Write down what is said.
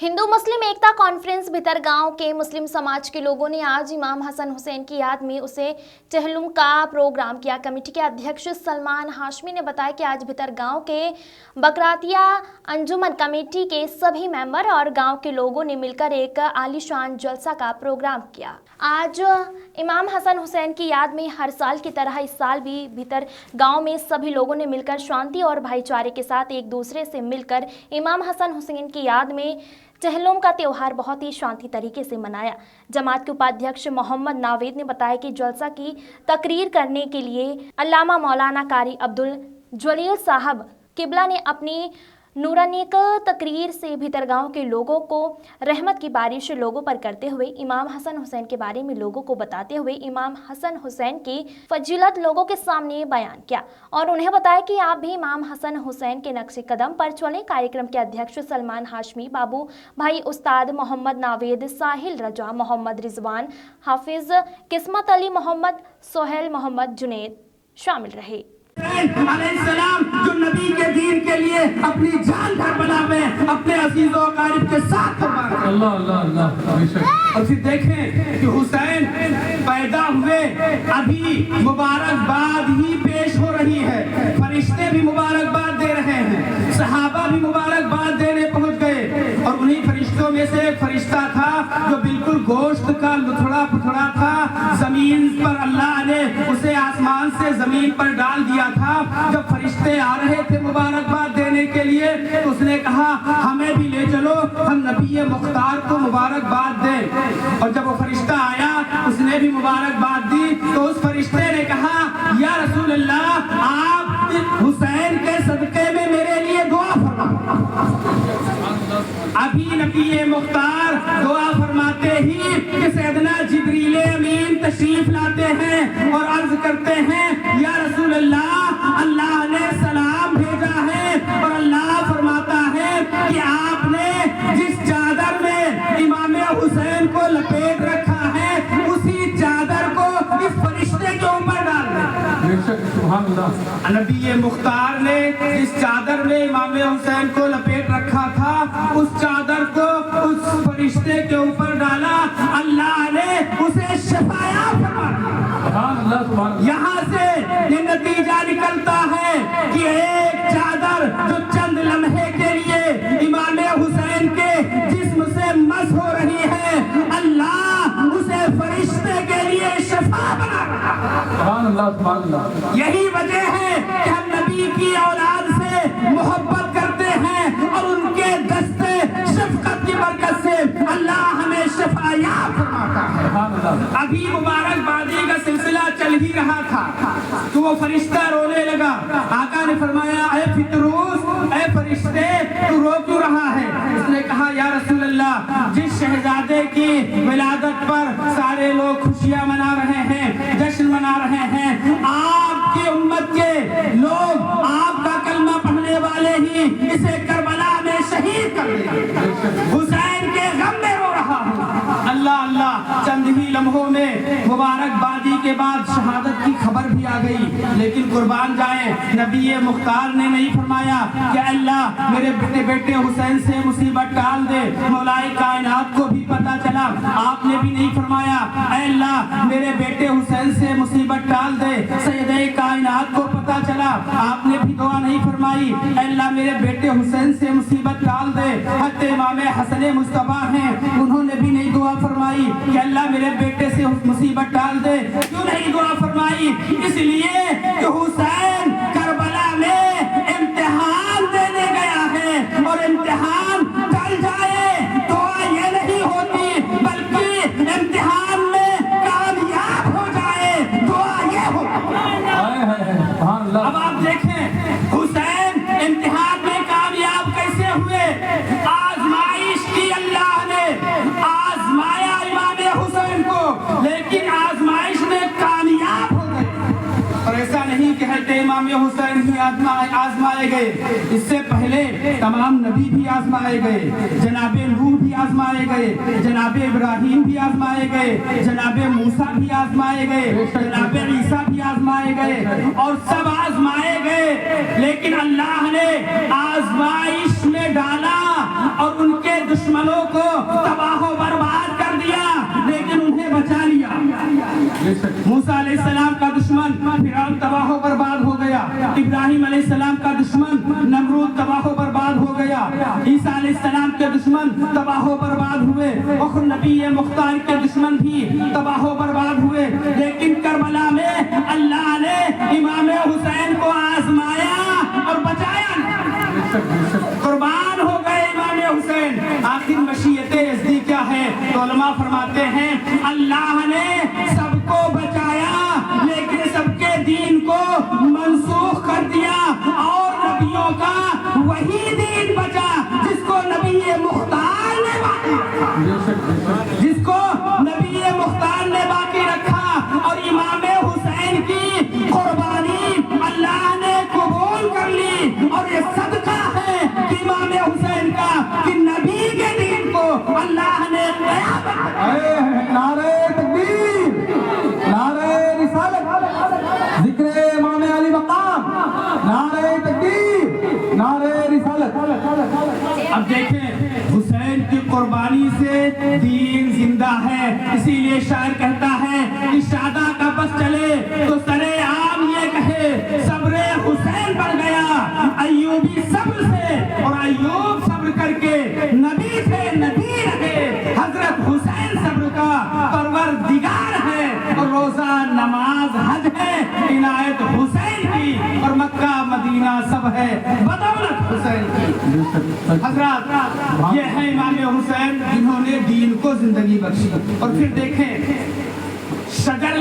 हिंदू मुस्लिम एकता conference Bhitargaon के मुस्लिम समाज के लोगों ने आज इमाम हसन हुसैन की याद में उसे चहलुम का प्रोग्राम किया। कमेटी के अध्यक्ष सलमान हाशमी ने बताया कि आज भितरगांव के बकरातिया अंजुमन कमेटी के सभी मेंबर और गांव के लोगों ने मिलकर एक आलीशान जलसा का प्रोग्राम किया। आज इमाम हसन हुसैन की याद में हर साल की तरह इस साल भी भितरगांव में सभी लोगों ने मिलकर शांति और भाईचारे के साथ एक दूसरे से मिलकर इमाम हसन हुसैन की याद में चहलुम का त्योहार बहुत ही शांति तरीके से मनाया। जमात के उपाध्यक्ष मोहम्मद नावेद ने बताया कि जलसा की तकरीर करने के लिए अल्लामा मौलाना कारी अब्दुल जलील साहब किबला ने अपनी नूरानिक तकरीर से भितरगांव के लोगों को रहमत की बारिश लोगों पर करते हुए इमाम हसन हुसैन के बारे में लोगों को बताते हुए इमाम हसन हुसैन की फजीलत लोगों के सामने बयान किया और उन्हें बताया कि आप भी इमाम हसन हुसैन के नक्शे कदम पर चलें। कार्यक्रम के अध्यक्ष सलमान हाशमी, बाबू भाई, उस्ताद मोहम्मद नावेद, साहिल रजा, मोहम्मद रिजवान, हाफिज किस्मत अली, मोहम्मद सोहेल, मोहम्मद जुनेद शामिल रहे। अलैहिस्सलाम जो नबी के दीन के लिए अपनी जान करबला में अपने अजीज़ और क़रीब के साथ अल्लाह अल्लाह अल्लाह। और फिर देखें कि हुसैन पैदा हुए, अभी मुबारकबाद ही पेश हो रही है, फरिश्ते भी मुबारकबाद दे रहे हैं, सहाबा भी मुबारकबाद देने पहुंच गए और उन्हीं फरिश्तों में से एक फरिश्ता था जो बिल्कुल गोश्त का लुथड़ा पुथड़ा था। जमीन पर अल्लाह ने उसे आसमान से जमीन पर डाल दिया था। जब फरिश्ते आ रहे थे मुबारकबाद देने के लिए तो उसने कहा हमें भी ले चलो, हम नबी मुख्तार को मुबारकबाद दें। और जब वो फरिश्ता आया उसने भी मुबारकबाद दी तो उस फरिश्ते ने कहा या रसूल अल्लाह, आप हुसैन के सदके में मेरे लिए दुआ फरमाओ। अभी नबी मुख्तार दुआ फरमाते ही कि सैयदना जिब्रील अमीन तशरीफ लाते हैं और अर्ज करते हैं या रसूल अल्लाह, अल्लाह ने सलाम भेजा है और अल्लाह फरमाता है कि आपने जिस चादर में इमाम हुसैन को लपेट रखा है उसी चादर को इस फरिश्ते के ऊपर डाल दे। नबी मुख्तार ने जिस चादर में इमाम हुसैन को लपेट रखा था उस चादर को उस फरिश्ते के ऊपर डाला, अल्लाह ने उसे शफाया फरमाया। यहाँ से ये नतीजा निकलता है कि एक चादर जो चंद लम्हे के लिए इमाम हुसैन के जिस्म से मस हो रही है, अल्लाह उसे फरिश्ते के लिए शफा बना रहा। यही वजह है कि हम नबी की औलाद से मोहब्बत करते हैं और उनके दस्ते शफकत की बरकत से अल्लाह हमें शफाया फरमाता है। अभी मुबारकबादी का सिलसिला चल ही रहा था तो वो फरिश्ता रोने लगा। आका ने फरमाया ऐ फितरूस, ऐ फरिश्ते, तू रो क्यों रहा है? उसने कहा या रसूल अल्लाह, जिस शहजादे की विलादत पर सारे लोग खुशियां मना रहे हैं, जश्न मना रहे हैं, आपकी उम्मत के लोग आपका कलमा पढ़ने वाले ही इसे करबला में शहीद कर दिया। हुसैन के गम में रो रहा हूँ। अल्लाह अल्लाह, चंद ही लम्हों में मुबारकबादी के बाद शहादत की खबर भी आ गई। लेकिन कुर्बान जाए, नबी मुख्तार ने नहीं फरमाया कि अल्लाह मेरे बेटे हुसैन से मुसीबत टाल दे। मौलाए कायनात को भी पता चला, आपने भी नहीं फरमाया अल्लाह मेरे बेटे हुसैन से मुसीबत टाल दे। सैयदे कायनात को पता चला, आपने भी दुआ नहीं फरमाई अल्लाह मेरे बेटे हुसैन से मुसीबत टाल दे। हत्ते इमाम हसन मुस्तफा हैं, उन्होंने भी नहीं दुआ फरमाई कि अल्लाह मेरे बेटे से मुसीबत टाल दे। क्यों नहीं दुआ फरमाई? इसलिए कि हुसैन करबला में इम्तिहान देने गया है और इम्तिहान टल जाए तो ये नहीं होती, बल्कि इम्तिहान में कामयाब हो जाए तो ये हो। अब आप देखें हुसैन इम्तिहान में कामयाब कैसे हुए? आजमाइश की अल्लाह ने, आजमाया इमाम हुसैन को, लेकिन आजमाइश में कामयाब हो गए। और ऐसा नहीं कि कहते इमाम हुसैन ही आजमाए गए, इससे पहले तमाम नबी भी आजमाए गए। जनाबे नूह भी आजमाए गए, जनाबे इब्राहिम भी आजमाए गए, जनाबे मूसा भी आजमाए गए, जनाबे ईसा भी आजमाए गए और सब आजमाए गए। लेकिन अल्लाह ने आजमाइश में डाला और उनके दुश्मन दुश्मनों को तबाह बर्बाद कर दिया, लेकिन उन्हें बचा लिया। मूसा अलैहिस्सलाम का दुश्मन फिरौन तबाह बर्बाद हो गया, इब्राहिम अलैहिस्सलाम का दुश्मन नमरूद तबाह बर्बाद हो गया, ईसा अलैहिस्सलाम के दुश्मन तबाह बर्बाद हुए, और नबी मुख्तार के दुश्मन भी तबाह बर्बाद हुए। लेकिन करबला में अल्लाह ने इमाम हुसैन को आजमाया और बचाया, कुर्बान हो गए इमाम हुसैन। आखिर मशीयत यज़दी क्या है? तो उलमा फरमाते हैं अल्लाह ने सबको बचाया, लेकिन सबके दीन को मनसूख कर दिया, और नबियों का वही दीन बचा जिसको नबी मुख्तार ने बाकी रखा, और इमाम हुसैन की कुर्बानी अल्लाह ने कबूल कर ली। और ये सदका है कि इमाम हुसैन का, कि नबी के दीन को अल्लाह ने नारे तकबीर, नारे रिसालत, जिक्रे इमाम अली मकाम, नारे तकबीर, नारे रिसालत। अब देखें, हुसैन की कुर्बानी से दीन जिंदा है। इसीलिए शायर कहता है कि शादा का बस चले तो सरे आम ये कहे, सब्रे हुसैन बढ़ गया अय्यूबी सब्र से, और अय्यूब सब्र करके नबी थे, नबी रहे। हजरत हुसैन सब्र का परवरदिगार है, और रोजा नमाज हज है इनायत हुसैन की, और मक्का मदीना सब है बदौलत हुसैन की। हजरत ये है इमाम हुसैन जिन्होंने दीन को जिंदगी बख्शी। और फिर देखें, शजर